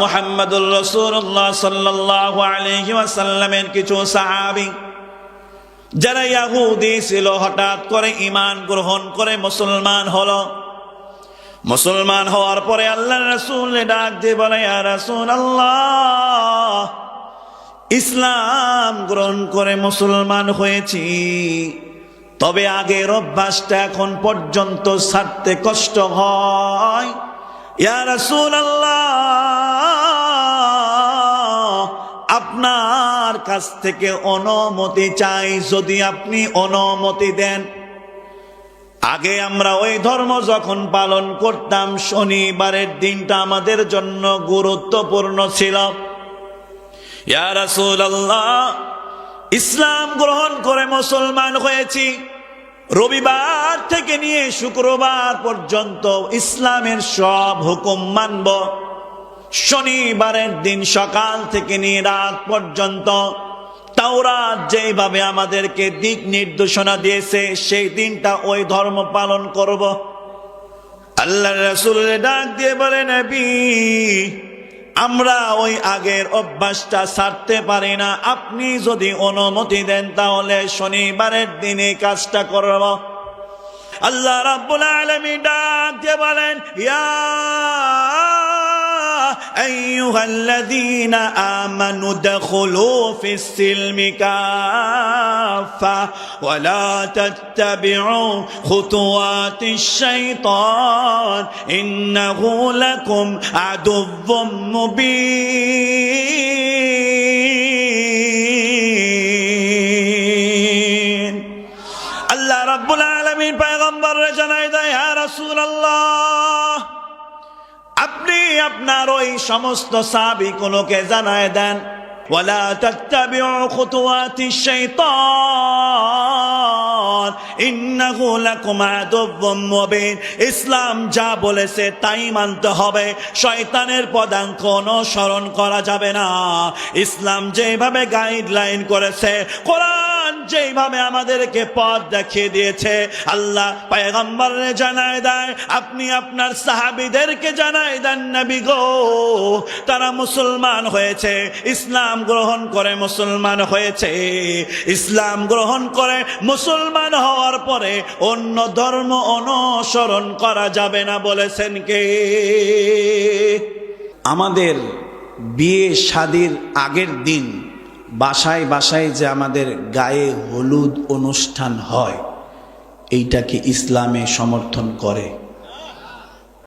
মুহাম্মদুর রাসূলুল্লাহ সাল্লাল্লাহু আলাইহি ওয়াসাল্লামের কিছু সাহাবী যারা ইহুদি ছিল হঠাৎ করে ঈমান গ্রহণ করে মুসলমান হলো। মুসলমান হওয়ার পরে আল্লাহর রাসূল ডাক দিয়ে বলে, ইয়া রাসূলুল্লাহ, ইসলাম গ্রহণ করে মুসলমান হয়েছি, তবে আগের অভ্যাসটা এখন পর্যন্ত ছাড়তে কষ্ট হয়। ইয়া রাসূলুল্লাহ, আপনার কাছ থেকে অনুমতি চাই, যদি আপনি অনুমতি দেন। আগে আমরা ওই ধর্ম যখন পালন করতাম, শনিবারের দিনটা আমাদের জন্য গুরুত্বপূর্ণ ছিল। ইয়া রাসূলুল্লাহ, ইসলাম গ্রহণ করে মুসলমান হয়েছি, রবিবার থেকে নিয়ে শুক্রবার পর্যন্ত ইসলামের সব হুকুম মানব। শনিবারের দিন সকাল থেকে নিয়ে রাত পর্যন্ত তাওরাত যেভাবে আমাদেরকে দিক নির্দেশনা দিয়েছে, সেই দিনটা ওই ধর্ম পালন করব। আল্লাহর রাসূল ডাক দিয়ে বলে, নবী, আমরা ওই আগের অভ্যাসটা ছাড়তে পারি না, আপনি যদি অনুমতি দেন তাহলে শনিবারের দিনে কাজটা করব। আল্লাহ রাব্বুল আলামিন ডাক দিয়ে বলেন, ইয়া আইয়ুহাল্লাযীনা আমানু দুখুলু ফিস-সিলমি কাফা ওয়া লা তাত্তাবিউ খুতুওয়াতিশ শাইতান ইন্নাহু লাকুম আদুవ్বুম মুবিন। আল্লাহ রাব্বুল আলামিন পয়গম্বরকে জানায় দেয়, ইয়া রাসূলুল্লাহ, আপনি আপনার ওই সমস্ত সাহাবীগুলোকে জানায় দেন, ওয়ালা তাত্তাবিউ খুতুওয়াতিশ শাইতান ইন্নাহু লাকুম আদুవ్বুম মুবিন। ইসলাম যা বলেছে তাই মানতে হবে, শয়তানের পদাঙ্ক অনুসরণ করা যাবে না। ইসলাম যেভাবে গাইডলাইন করেছে, কোরআন যেভাবে আমাদেরকে পথ দেখিয়ে দিয়েছে, আল্লাহ পয়গম্বরকে জানায় দেয়, আপনি আপনার সাহাবীদেরকে জানায় দেন, নবী গো, তারা মুসলমান হয়েছে, ইসলাম গ্রহণ করে মুসলমান হয়েছে। ইসলাম গ্রহণ করে মুসলমান হওয়ার পরে অন্য ধর্ম অনুসরণ করা যাবে না, বলেছেন কে? আমাদের বিয়ে শাদীর আগের দিন বাসায় বাসায় যে আমাদের গায়ে হলুদ অনুষ্ঠান হয়, এইটাকে ইসলামে সমর্থন করে?